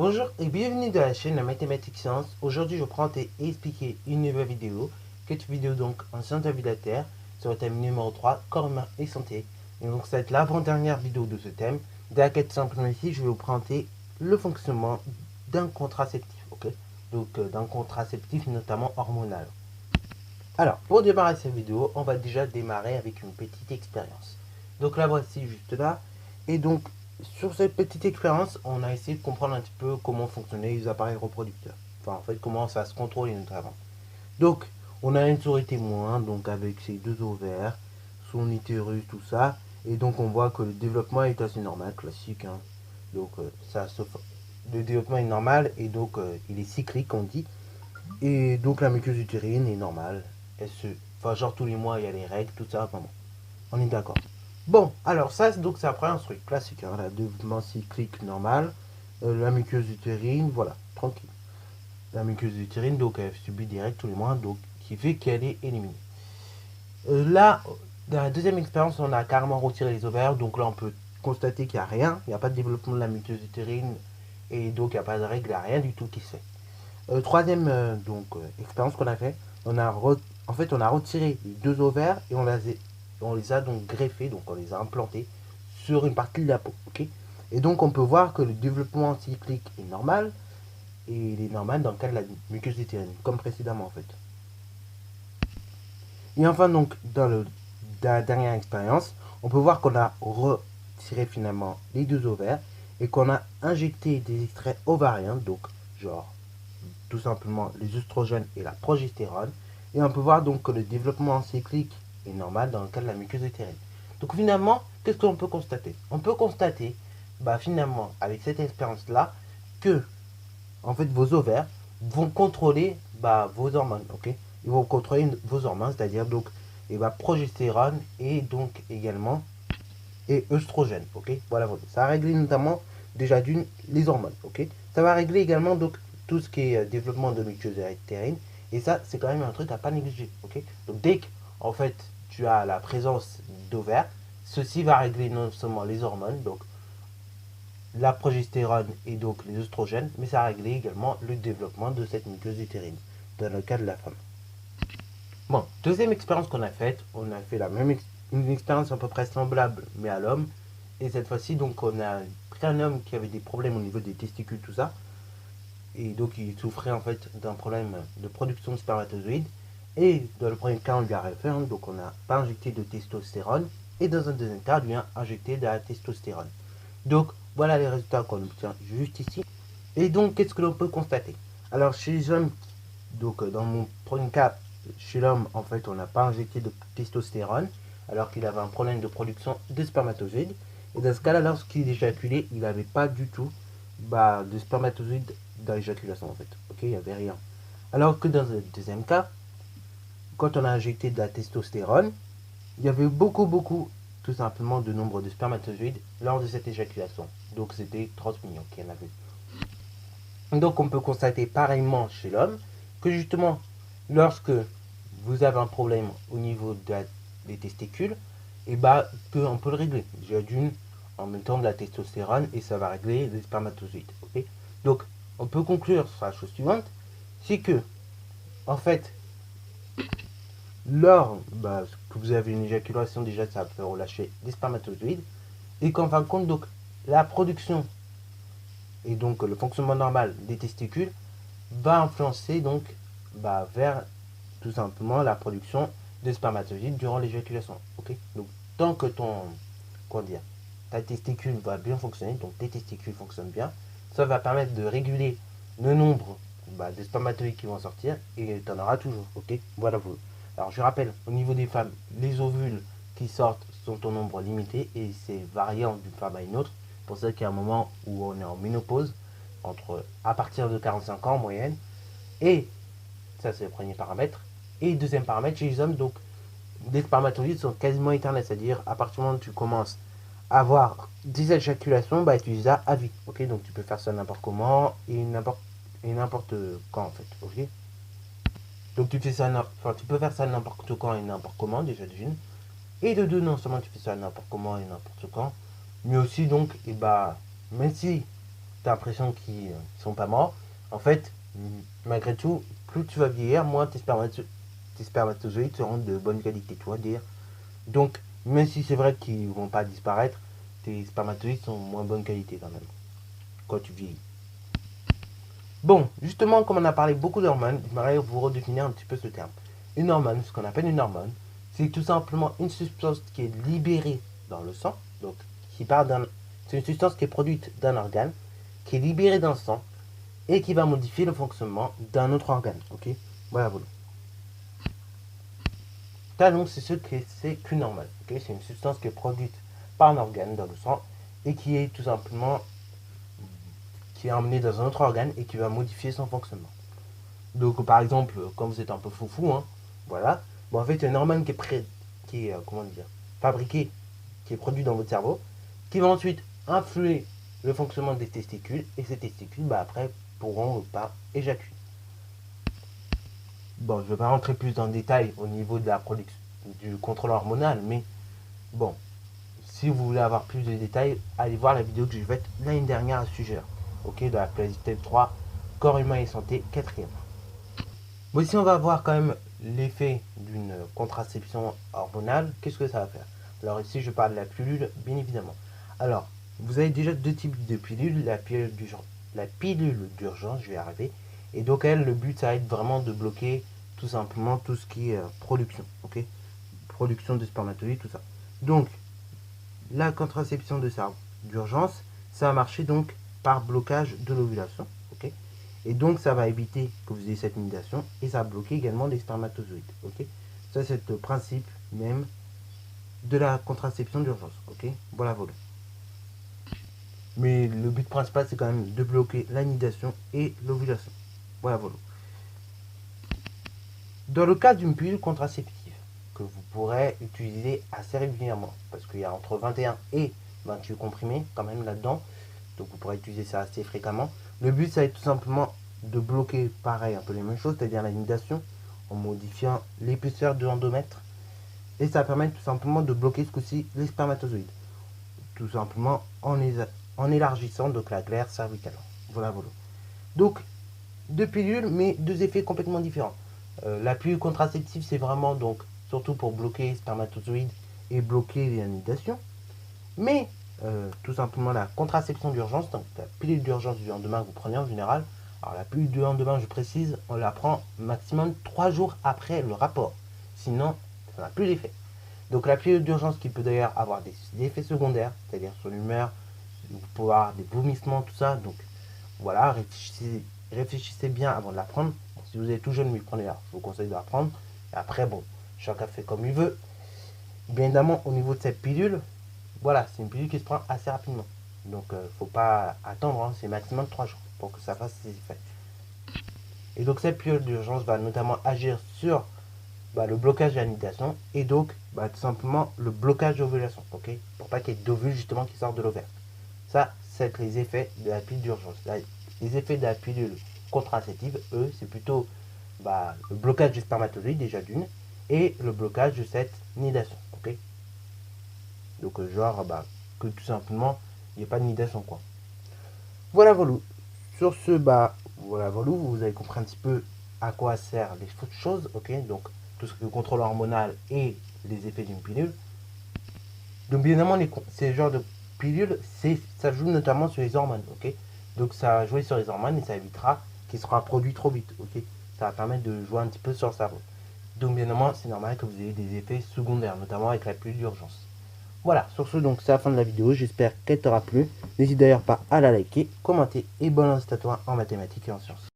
Bonjour et bienvenue dans la chaîne La Mathématique Science. Aujourd'hui, je prends et expliquer une nouvelle vidéo. Cette vidéo donc en sciences de la Terre sur le thème numéro 3, corps humain et santé. Et donc, ça va être l'avant-dernière vidéo de ce thème. Dans laquelle simplement ici, je vais vous présenter le fonctionnement d'un contraceptif. Ok, donc, d'un contraceptif notamment hormonal. Alors, pour démarrer cette vidéo, on va déjà démarrer avec une petite expérience. Donc, la voici juste là. Et donc, sur cette petite expérience, on a essayé de comprendre un petit peu comment fonctionnaient les appareils reproducteurs. Enfin, en fait, comment ça se contrôle notamment. Donc, on a une souris témoin, donc avec ses deux ovaires, son utérus, tout ça. Et donc, on voit que le développement est assez normal, classique. Hein. Donc, le développement est normal et donc, il est cyclique, on dit. Et donc, la muqueuse utérine est normale. Enfin, genre tous les mois, il y a les règles, tout ça. Vraiment. On est d'accord. Bon, alors ça, donc c'est après un truc classique, hein, la développement cyclique normal, la muqueuse utérine, voilà, tranquille. La muqueuse utérine, donc elle subit des règles tous les mois, donc qui fait qu'elle est éliminée. Là, dans la deuxième expérience, on a carrément retiré les ovaires, donc là on peut constater qu'il n'y a rien, il n'y a pas de développement de la muqueuse utérine, et donc il n'y a pas de règles, il n'y a rien du tout qui se fait. Troisième expérience qu'on a fait, en fait on a retiré les deux ovaires et on les a donc greffés, donc on les a implantés sur une partie de la peau. Ok, et donc on peut voir que le développement cyclique est normal et il est normal dans le cas de la muqueuse utérine, comme précédemment en fait. Et enfin donc dans la dernière expérience, on peut voir qu'on a retiré finalement les deux ovaires et qu'on a injecté des extraits ovariens, donc genre tout simplement les oestrogènes et la progestérone. Et on peut voir donc que le développement cyclique est normal dans le cas de la muqueuse utérine. Donc finalement, qu'est-ce qu'on peut constater? On peut constater, finalement, avec cette expérience-là, que en fait vos ovaires vont contrôler vos hormones, ok? Ils vont contrôler vos hormones, c'est-à-dire donc progestérone et donc également et œstrogène, ok? Voilà, ça va régler notamment déjà d'une les hormones, ok? Ça va régler également donc tout ce qui est développement de muqueuse utérine et ça c'est quand même un truc à pas négliger, ok? Donc dès que en fait tu as la présence d'ovaires, ceci va régler non seulement les hormones, donc la progestérone et donc les oestrogènes, mais ça va régler également le développement de cette muqueuse utérine dans le cas de la femme. Bon, deuxième expérience qu'on a faite, on a fait une expérience à peu près semblable, mais à l'homme. Et cette fois-ci, donc, on a pris un homme qui avait des problèmes au niveau des testicules, tout ça. Et donc, il souffrait en fait d'un problème de production de spermatozoïdes. Et dans le premier cas, on lui a refait, hein, donc on n'a pas injecté de testostérone. Et dans un deuxième cas, on lui a injecté de la testostérone. Donc, voilà les résultats qu'on obtient juste ici. Et donc, qu'est-ce que l'on peut constater? Alors, chez les hommes, donc dans mon premier cas, chez l'homme, en fait, on n'a pas injecté de testostérone, alors qu'il avait un problème de production de spermatozoïdes. Et dans ce cas-là, lorsqu'il éjaculait, il n'avait pas du tout de spermatozoïdes dans l'éjaculation, en fait. Ok, il n'y avait rien. Alors que dans le deuxième cas, quand on a injecté de la testostérone, il y avait beaucoup, tout simplement, de nombre de spermatozoïdes lors de cette éjaculation. Donc c'était 30 millions qu'il y en avait. Donc on peut constater pareillement chez l'homme que justement, lorsque vous avez un problème au niveau des testicules, et on peut le régler. Déjà d'une, en mettant de la testostérone et ça va régler les spermatozoïdes. Ok, donc on peut conclure sur la chose suivante, c'est que en fait, lors que vous avez une éjaculation, déjà ça va faire relâcher des spermatozoïdes et qu'en fin de compte, donc la production et donc le fonctionnement normal des testicules va influencer donc vers tout simplement la production de spermatozoïdes durant l'éjaculation. Ok, donc tant que ta testicule va bien fonctionner, donc tes testicules fonctionnent bien, ça va permettre de réguler le nombre de spermatozoïdes qui vont sortir et tu en auras toujours. Ok, voilà. Alors je rappelle, au niveau des femmes, les ovules qui sortent sont au nombre limité et c'est variant d'une femme à une autre. Pour ça qu'il y a un moment où on est en ménopause, à partir de 45 ans en moyenne, et ça c'est le premier paramètre. Et deuxième paramètre, chez les hommes, donc les spermatozoïdes sont quasiment éternels, c'est-à-dire à partir du moment où tu commences à avoir des éjaculations, tu les as à vie. Ok, donc tu peux faire ça n'importe comment et n'importe quand en fait. Ok, donc tu peux faire ça n'importe quand et n'importe comment déjà d'une. Et de deux, non seulement tu fais ça n'importe comment et n'importe quand, mais aussi donc, même si t'as l'impression qu'ils sont pas morts. En fait, malgré tout, plus tu vas vieillir, moins tes spermatozoïdes seront de bonne qualité, tu vois dire. Donc, même si c'est vrai qu'ils vont pas disparaître, tes spermatozoïdes sont moins bonne qualité quand même, quand tu vieillis. Bon, justement, comme on a parlé beaucoup d'hormones, j'aimerais vous redéfinir un petit peu ce terme. Une hormone, ce qu'on appelle une hormone, c'est tout simplement une substance qui est libérée dans le sang, donc qui part d'un, c'est une substance qui est produite d'un organe, qui est libérée dans le sang et qui va modifier le fonctionnement d'un autre organe. Ok, voilà, voilà. Ça donc c'est ce que c'est qu'une hormone. Ok, c'est une substance qui est produite par un organe dans le sang et qui est tout simplement qui est emmenée dans un autre organe et qui va modifier son fonctionnement. Donc par exemple, quand vous êtes un peu foufou, hein, voilà, bon, en fait, il y a une hormone qui est comment dire, fabriquée, qui est produite dans votre cerveau, qui va ensuite influer le fonctionnement des testicules, et ces testicules, bah, après, pourront ou pas éjaculer. Bon, je ne vais pas rentrer plus dans le détail au niveau de la production du contrôle hormonal, mais bon, si vous voulez avoir plus de détails, allez voir la vidéo que j'ai faite l'année dernière à ce sujet. Ok, de la playlist 3, corps humain et santé, 4e. Bon, ici, on va voir quand même l'effet d'une contraception hormonale. Qu'est-ce que ça va faire? Alors ici, je parle de la pilule, bien évidemment. Alors, vous avez déjà deux types de pilules. La pilule d'urgence, je vais y arriver. Et donc, elle, le but, ça va être vraiment de bloquer tout simplement tout ce qui est production. Ok, production de spermatozoïdes, tout ça. Donc, la contraception d'urgence, ça va marcher donc par blocage de l'ovulation. Ok, et donc ça va éviter que vous ayez cette nidation et ça va bloquer également les spermatozoïdes. Ok, ça c'est le principe même de la contraception d'urgence. Ok, voilà, voilà. Mais le but principal c'est quand même de bloquer la nidation et l'ovulation. Voilà, voilà. Dans le cas d'une pilule contraceptive que vous pourrez utiliser assez régulièrement, parce qu'il y a entre 21 et 28 comprimés quand même là-dedans, donc vous pourrez utiliser ça assez fréquemment. Le but, ça va être tout simplement de bloquer, pareil, un peu les mêmes choses, c'est-à-dire la nidation, en modifiant l'épaisseur de l'endomètre. Et ça permet tout simplement de bloquer ce coup-ci les spermatozoïdes. Tout simplement en élargissant donc la glaire cervicale. Voilà, voilà. Donc, deux pilules, mais deux effets complètement différents. La pilule contraceptive, c'est vraiment donc surtout pour bloquer les spermatozoïdes et bloquer les nidations. Mais tout simplement la contraception d'urgence, donc la pilule d'urgence du lendemain que vous prenez en général. Alors la pilule du lendemain, je précise, on la prend maximum 3 jours après le rapport. Sinon, ça n'a plus d'effet. Donc la pilule d'urgence qui peut d'ailleurs avoir des effets secondaires, c'est-à-dire sur l'humeur, vous pouvez avoir des vomissements, tout ça. Donc voilà, réfléchissez bien avant de la prendre. Bon, si vous êtes tout jeune, mais prenez-la. Je vous conseille de la prendre. Et après, bon, chacun fait comme il veut. Bien évidemment, au niveau de cette pilule, voilà, c'est une pilule qui se prend assez rapidement. Donc, faut pas attendre, hein, c'est maximum 3 jours pour que ça fasse ses effets. Et donc, cette pilule d'urgence va notamment agir sur le blocage de la nidation et donc tout simplement le blocage de l'ovulation, ok, pour pas qu'il y ait d'ovules justement qui sortent de l'ovaire. Ça, c'est les effets de la pilule d'urgence. Les effets de la pilule contraceptive, eux, c'est plutôt le blocage du spermatozoïde déjà d'une et le blocage de cette nidation, ok. Donc genre que tout simplement il n'y ait pas de nidation quoi. Voilà voilà. Sur ce voilà voilà, vous avez compris un petit peu à quoi servent les choses, ok. Donc tout ce qui est contrôle hormonal et les effets d'une pilule. Donc bien évidemment ces genres de pilules, ça joue notamment sur les hormones, ok. Donc ça va jouer sur les hormones et ça évitera qu'il sera produit trop vite, ok. Ça va permettre de jouer un petit peu sur le cerveau. Donc bien évidemment c'est normal que vous ayez des effets secondaires, notamment avec la pilule d'urgence. Voilà, sur ce, donc c'est la fin de la vidéo. J'espère qu'elle t'aura plu. N'hésite d'ailleurs pas à la liker, commenter et bonne à toi en mathématiques et en sciences.